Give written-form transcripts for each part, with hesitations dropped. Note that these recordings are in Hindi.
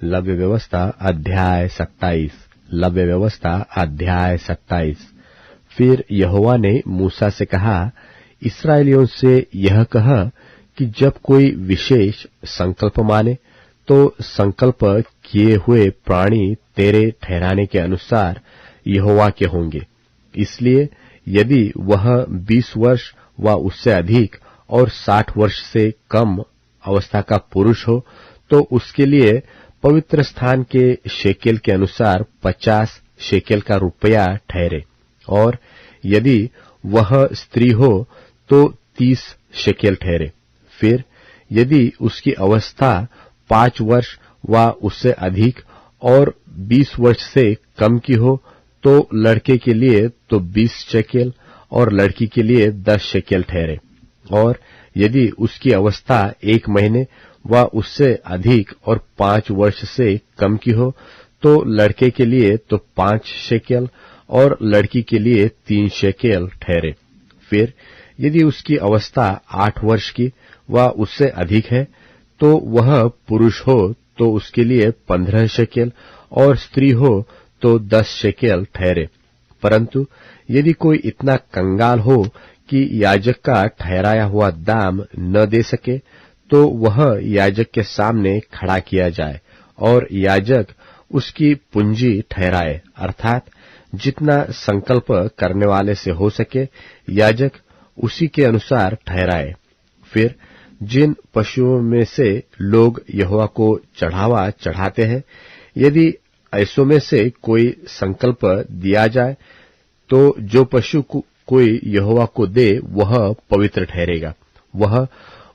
लव्य व्यवस्था अध्याय 27। लव्य व्यवस्था अध्याय 27। फिर यहोवा ने मूसा से कहा, इस्राएलियों से यह कह कि जब कोई विशेष संकल्प माने तो संकल्प किए हुए प्राणी तेरे ठहराने के अनुसार यहोवा के होंगे। इसलिए यदि वह 20 वर्ष व उससे अधिक और 60 वर्ष से कम अवस्था का पुरुष हो तो उसके लिए पवित्र स्थान के शेकेल के अनुसार 50 शेकेल का रुपया ठहरे, और यदि वह स्त्री हो तो 30 शेकेल ठहरे। फिर यदि उसकी अवस्था 5 वर्ष व उससे अधिक और 20 वर्ष से कम की हो तो लड़के के लिए तो 20 शेकेल और लड़की के लिए 10 शेकेल ठहरे। और यदि उसकी अवस्था 1 महीने व उससे अधिक और 5 वर्ष से कम की हो तो लड़के के लिए तो 5 शेकेल और लड़की के लिए 3 शेकेल ठहरे। फिर यदि उसकी अवस्था 8 वर्ष की व उससे अधिक है तो वह पुरुष हो तो उसके लिए 15 शेकेल और स्त्री हो तो 10 शेकेल ठहरे। परंतु यदि कोई इतना कंगाल हो कि याजक का ठहराया हुआ दाम न दे सके तो वह याजक के सामने खड़ा किया जाए और याजक उसकी पूंजी ठहराए, अर्थात जितना संकल्प करने वाले से हो सके याजक उसी के अनुसार ठहराए। फिर जिन पशुओं में से लोग यहोवा को चढ़ावा चढ़ाते हैं, यदि ऐसों में से कोई संकल्प दिया जाए तो जो पशु कोई यहोवा को दे वह पवित्र ठहरेगा। वह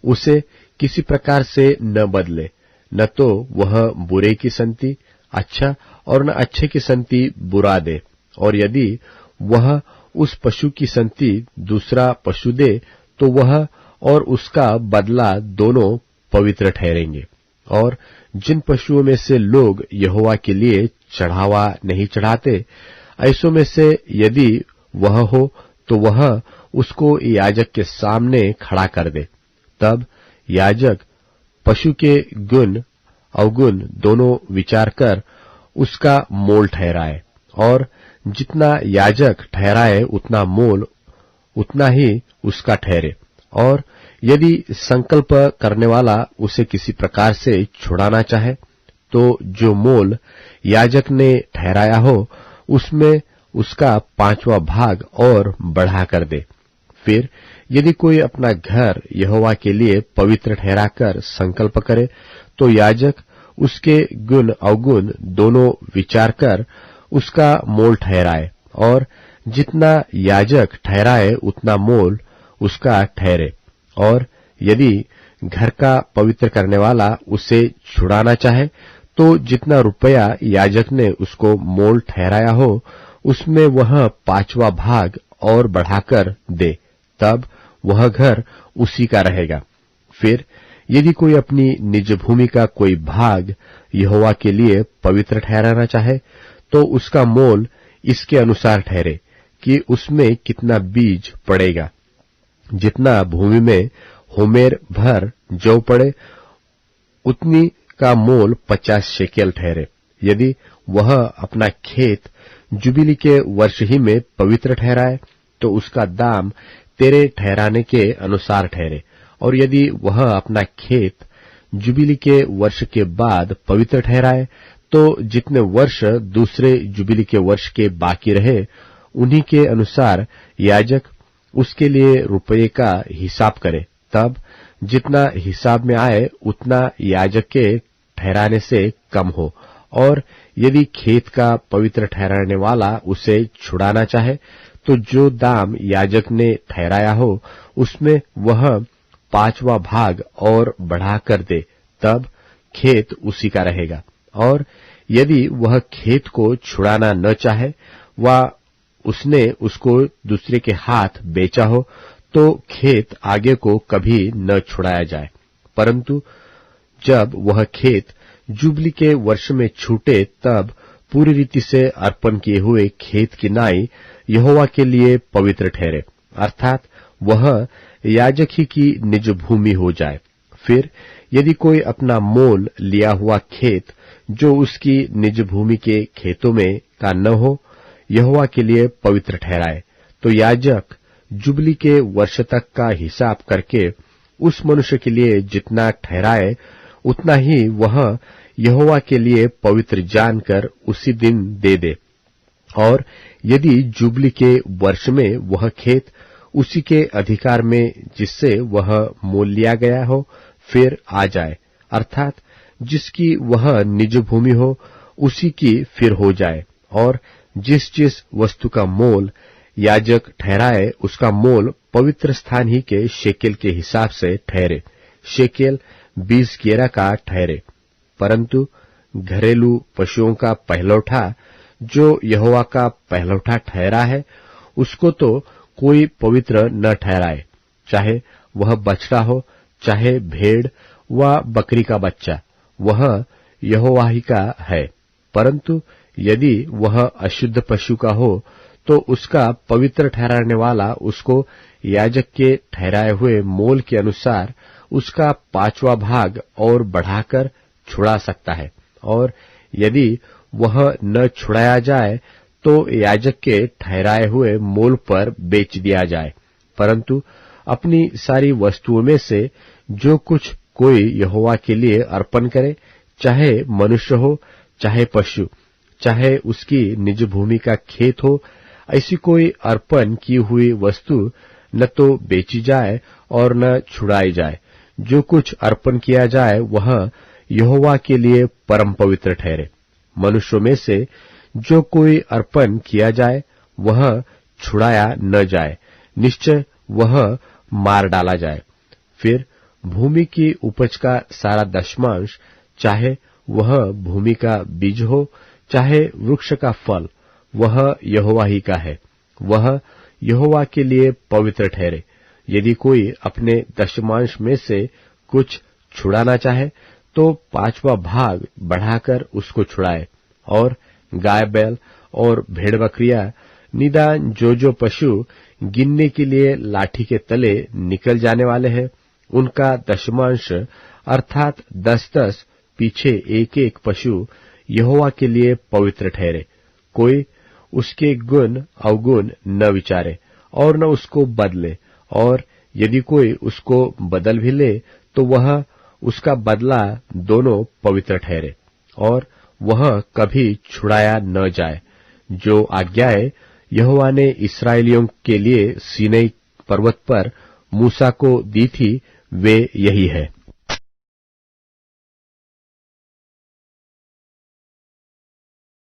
उसे किसी प्रकार से न बदले, न तो वह बुरे की संति अच्छा और न अच्छे की संति बुरा दे। और यदि वह उस पशु की संति दूसरा पशु दे तो वह और उसका बदला दोनों पवित्र ठहरेंगे। और जिन पशुओं में से लोग यहोवा के लिए चढ़ावा नहीं चढ़ाते, ऐसों में से यदि वह हो तो वह उसको याजक के सामने खड़ा कर दे। तब याजक पशु के गुण अवगुण दोनों विचार कर उसका मोल ठहराए, और जितना याजक ठहराए उतना मोल उतना ही उसका ठहरे। और यदि संकल्प करने वाला उसे किसी प्रकार से छुड़ाना चाहे तो जो मोल याजक ने ठहराया हो उसमें उसका 5वां भाग और बढ़ा कर दे। फिर यदि कोई अपना घर यहोवा के लिए पवित्र ठहराकर संकल्प करे तो याजक उसके गुण अवगुण दोनों विचार कर उसका मोल ठहराए, और जितना याजक ठहराए उतना मोल उसका ठहरे। और यदि घर का पवित्र करने वाला उसे छुड़ाना चाहे तो जितना रुपया याजक ने उसको मोल ठहराया हो उसमें वह 5वां भाग और बढ़ाकर दे, तब वह घर उसी का रहेगा। फिर यदि कोई अपनी निज भूमि का कोई भाग यहोवा के लिए पवित्र ठहराना चाहे तो उसका मोल इसके अनुसार ठहरे कि उसमें कितना बीज पड़ेगा। जितना भूमि में होमेर भर जौ पड़े उतनी का मोल 50 शेकेल ठहरे। यदि वह अपना खेत जुबिली के वर्ष ही में पवित्र ठहराए तो उसका दाम तेरे ठहराने के अनुसार ठहरे। और यदि वह अपना खेत जुबिली के वर्ष के बाद पवित्र ठहराए तो जितने वर्ष दूसरे जुबिली के वर्ष के बाकी रहे उन्हीं के अनुसार याजक उसके लिए रुपये का हिसाब करे। तब जितना हिसाब में आए उतना याजक के ठहराने से कम हो। और यदि खेत का पवित्र ठहराने वाला उसे छुड़ाना चाहे तो जो दाम याजक ने ठहराया हो उसमें वह 5वां भाग और बढ़ा कर दे, तब खेत उसी का रहेगा। और यदि वह खेत को छुड़ाना न चाहे व उसने उसको दूसरे के हाथ बेचा हो तो खेत आगे को कभी न छुड़ाया जाए। परंतु जब वह खेत जुबली के वर्ष में छूटे तब पूरी रीति से अर्पण किए हुए खेत की नाई यहोवा के लिए पवित्र ठहरे, अर्थात वह याजक ही की निज भूमि हो जाए। फिर यदि कोई अपना मोल लिया हुआ खेत जो उसकी निज भूमि के खेतों में का न हो, यहोवा के लिए पवित्र ठहराए। तो याजक जुबली के वर्ष तक का हिसाब करके उस मनुष्य के लिए जितना ठहराए उतना ही वह यहोवा के लिए पवित्र जानकर उसी दिन दे दे। और यदि जुबली के वर्ष में वह खेत उसी के अधिकार में जिससे वह मोल लिया गया हो फिर आ जाए, अर्थात जिसकी वह निज भूमि हो उसी की फिर हो जाए, और जिस जिस वस्तु का मोल याजक ठहराए उसका मोल पवित्र स्थान ही के शेकेल के हिसाब से ठहरे, शेकेल 20 गेरा का ठहरे। परंतु घरेलू पशुओं का पहलौठा जो यहोवा का पहलौठा ठहरा है उसको तो कोई पवित्र न ठहराए, चाहे वह बछड़ा हो चाहे भेड़ व बकरी का बच्चा, वह यहोवा ही का है। परंतु यदि वह अशुद्ध पशु का हो तो उसका पवित्र ठहराने वाला उसको याजक के ठहराए हुए मोल के अनुसार उसका 5वां भाग और बढ़ाकर छुड़ा सकता है। और यदि वह न छुड़ाया जाए तो याजक के ठहराए हुए मोल पर बेच दिया जाए। परंतु अपनी सारी वस्तुओं में से जो कुछ कोई यहोवा के लिए अर्पण करे, चाहे मनुष्य हो चाहे पशु, चाहे उसकी निज भूमि का खेत हो, ऐसी कोई अर्पण की हुई वस्तु न तो बेची जाए और न छुड़ाई जाए। जो कुछ अर्पण किया जाए वह यहोवा के लिए परम पवित्र ठहरे। मनुष्यों में से जो कोई अर्पण किया जाए वह छुड़ाया न जाए, निश्चय वह मार डाला जाए। फिर भूमि की उपज का सारा दशमांश, चाहे वह भूमि का बीज हो चाहे वृक्ष का फल, वह यहोवा ही का है, वह यहोवा के लिए पवित्र ठहरे। यदि कोई अपने दशमांश में से कुछ छुड़ाना चाहे तो 5वां भाग बढ़ाकर उसको छुड़ाए। और गाय बैल और भेड़ बकरियां, निदान जो पशु गिनने के लिए लाठी के तले निकल जाने वाले हैं, उनका दशमांश अर्थात 10-10 पीछे एक पशु यहोवा के लिए पवित्र ठहरे। कोई उसके गुण अवगुण न विचारे और न उसको बदले, और यदि कोई उसको बदल भी ले तो वह उसका बदला दोनों पवित्र ठहरे, और वह कभी छुड़ाया न जाए। जो आज्ञाएं यहोवा ने इस्राएलियों के लिए सीनै पर्वत पर मूसा को दी थी वे यही है।